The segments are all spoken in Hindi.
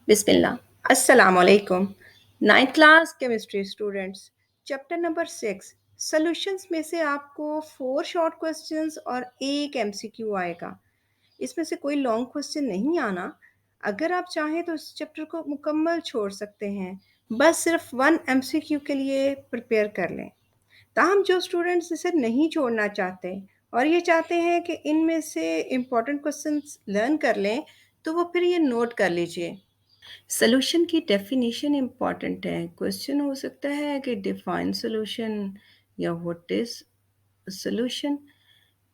बिस्मिल्लाह। अस्सलाम वालेकुम। 9th class chemistry students, chapter number 6 solutions में से आपको 4 शॉर्ट क्वेश्चंस और एक एमसीक्यू आएगा। इसमें से कोई लॉन्ग क्वेश्चन नहीं आना। अगर आप चाहें तो इस चैप्टर को मुकम्मल छोड़ सकते हैं। बस सिर्फ 1 एमसीक्यू के लिए प्रिपेयर कर लें। ताहम जो स्टूडेंट्स इसे नहीं छोड़ना चाहते और ये चाहते हैं कि इनमें से इम्पोर्टेंट क्वेश्चंस लर्न कर लें, तो वो फिर ये नोट कर लीजिए। सॉल्यूशन की डेफिनेशन इम्पॉर्टेंट है। क्वेश्चन हो सकता है कि डिफाइन सॉल्यूशन या व्हाट इज सॉल्यूशन।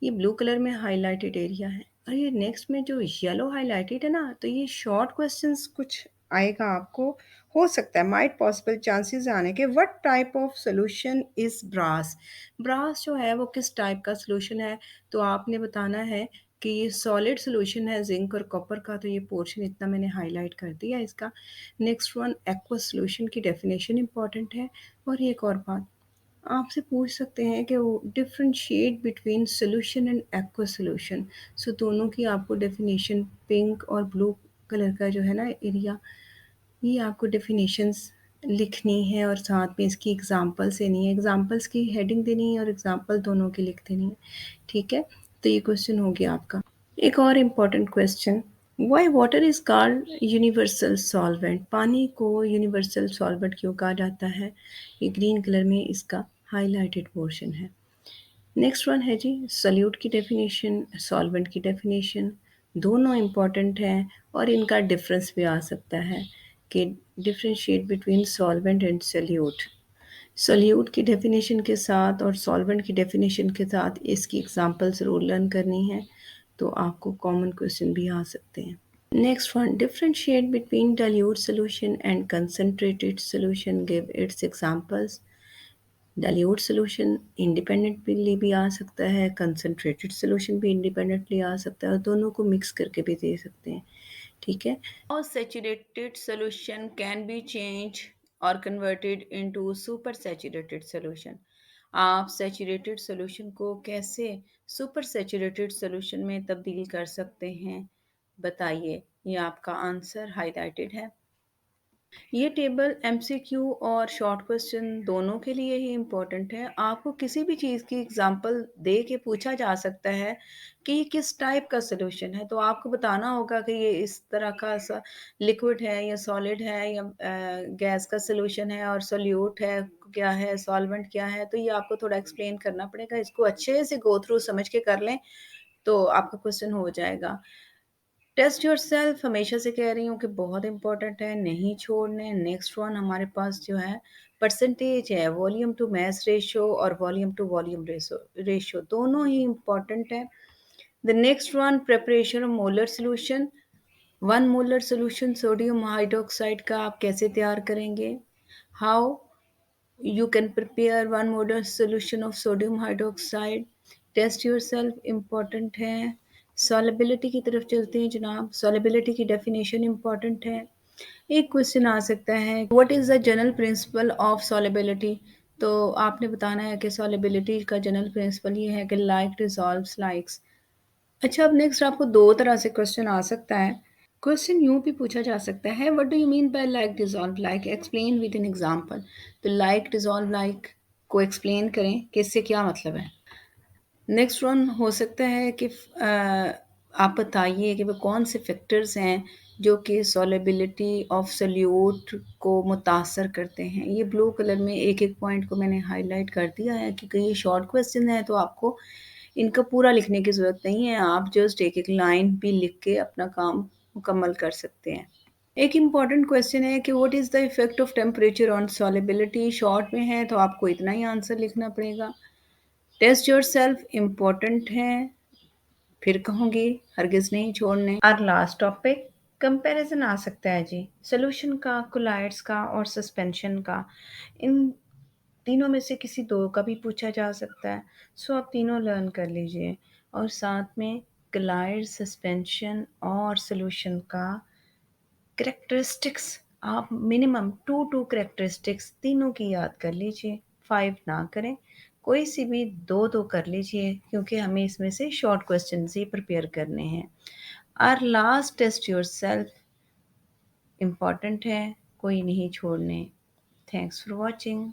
ये ब्लू कलर में हाइलाइटेड एरिया है और ये नेक्स्ट में जो येलो हाइलाइटेड है ना, तो ये शॉर्ट क्वेश्चंस कुछ आएगा आपको। हो सकता है माइट पॉसिबल चांसेस आने के what type of solution is brass. Brass जो है वो किस टाइप का सॉल्यूशन है, तो आपने बताना है कि ये सॉलिड सॉल्यूशन है जिंक और कॉपर का, तो ये पोर्शन इतना मैंने हाईलाइट कर दिया इसका। नेक्स्ट वन एक्वस सॉल्यूशन की डेफिनेशन इंपॉर्टेंट है। और एक और बात आपसे पूछ सकते हैं कि वो differentiate between solution and aqua solution. So दोनों की आपको डेफिनेशन पिंक और ब्लू कलर का जो है ना एरिया, ये आपको डेफिनेशंस लिखनी है और साथ में इसकी एग्जांपल्स देनी है। एग्जांपल्स की हेडिंग देनी है और एग्जांपल दोनों की लिख देनी है। ठीक है, तो ये क्वेश्चन हो गया आपका। एक और important question, Y water is called universal solvent. पानी को यूनिवर्सल सॉल्वेंट क्यों कहा जाता है, ये ग्रीन कलर में इसका हाईलाइटेड पोर्शन है। नेक्स्ट वन है जी सॉल्यूट की डेफिनेशन, सॉल्वेंट की डेफिनेशन। दोनों इम्पॉर्टेंट हैं और इनका डिफरेंस भी आ सकता है कि differentiate between solvent and solute. Solute की डेफिनेशन के साथ और सॉल्वेंट की डेफिनेशन के साथ इसकी एग्जांपल ज़रूर लर्न करनी है, तो आपको कॉमन क्वेश्चन भी आ सकते हैं। Next one, differentiate between dilute solution and concentrated solution, give its examples. Dilute solution independently भी आ सकता है, कंसंट्रेटेड सॉल्यूशन भी इंडिपेंडेंटली आ सकता है और दोनों को मिक्स करके भी दे सकते हैं। ठीक है। और saturated solution can be change और converted into super saturated solution. आप सैचुरेटेड सॉल्यूशन को कैसे सुपर सैचुरेटेड सॉल्यूशन में तब्दील कर सकते हैं, बताइए। ये आपका आंसर हाईलाइटेड है। ये टेबल एमसीक्यू और शॉर्ट क्वेश्चन दोनों के लिए ही इम्पोर्टेंट है। आपको किसी भी चीज़ की एग्जांपल दे के पूछा जा सकता है कि ये किस टाइप का सॉल्यूशन है, तो आपको बताना होगा कि ये इस तरह का लिक्विड है या सॉलिड है या गैस का सॉल्यूशन है, और सोल्यूट है क्या है, सॉल्वेंट क्या है, तो ये आपको थोड़ा एक्सप्लेन करना पड़ेगा। इसको अच्छे से गो थ्रू समझ के कर लें तो आपका क्वेश्चन हो जाएगा। टेस्ट योरसेल्फ हमेशा से कह रही हूँ कि बहुत इंपॉर्टेंट है, नहीं छोड़ने। नेक्स्ट वन हमारे पास जो है परसेंटेज है, वॉल्यूम टू मास रेशियो और वॉल्यूम टू वॉल्यूम रेशियो दोनों ही इंपॉर्टेंट है। The next one preparation of molar solution, 1 molar solution sodium hydroxide का आप कैसे तैयार करेंगे। How you can prepare 1 molar solution of sodium hydroxide. Test yourself important है। सॉलिबिलिटी की तरफ चलते हैं जनाब। सॉलिबिलिटी की डेफिनेशन इम्पॉर्टेंट है। एक क्वेश्चन आ सकता है what is the general principle of solubility, तो आपने बताना है कि सॉलिबिलिटी का जनरल प्रिंसिपल ये है कि लाइक डिजॉल्व्स लाइक्स। अच्छा, अब नेक्स्ट आपको दो तरह से क्वेश्चन आ सकता है। क्वेश्चन यूँ भी पूछा जा सकता है what do you mean by like dissolve like, explain with an example. तो लाइक डिजॉल्व लाइक को एक्सप्लेन करें कि इससे क्या मतलब है। नेक्स्ट वन हो सकता है कि आप बताइए कि वो कौन से फैक्टर्स हैं जो कि सॉलिबिलिटी ऑफ सोल्यूट को मुतासर करते हैं। ये ब्लू कलर में एक एक पॉइंट को मैंने हाईलाइट कर दिया है क्योंकि ये शॉर्ट क्वेश्चन है, तो आपको इनका पूरा लिखने की ज़रूरत नहीं है। आप जस्ट एक एक लाइन भी लिख के अपना काम मुकम्मल कर सकते हैं। एक इम्पॉर्टेंट क्वेश्चन है कि what is the effect of temperature on solubility. Short में है तो आपको इतना ही आंसर लिखना पड़ेगा। टेस्ट योरसेल्फ इम्पोर्टेंट है, फिर कहूँगी हरगिज़ नहीं छोड़ने। और लास्ट टॉपिक कंपैरिजन आ सकता है जी, सॉल्यूशन का, कोलाइड्स का और सस्पेंशन का। इन तीनों में से किसी दो का भी पूछा जा सकता है। सो आप तीनों लर्न कर लीजिए और साथ में कोलाइड, सस्पेंशन और सॉल्यूशन का कैरेक्टरिस्टिक्स आप मिनिमम टू कैरेक्टरिस्टिक्स तीनों की याद कर लीजिए। 5 ना करें, कोई सी भी दो कर लीजिए क्योंकि हमें इसमें से शॉर्ट क्वेश्चन ही प्रिपेयर करने हैं। और last test yourself important है, कोई नहीं छोड़ने। Thanks for watching.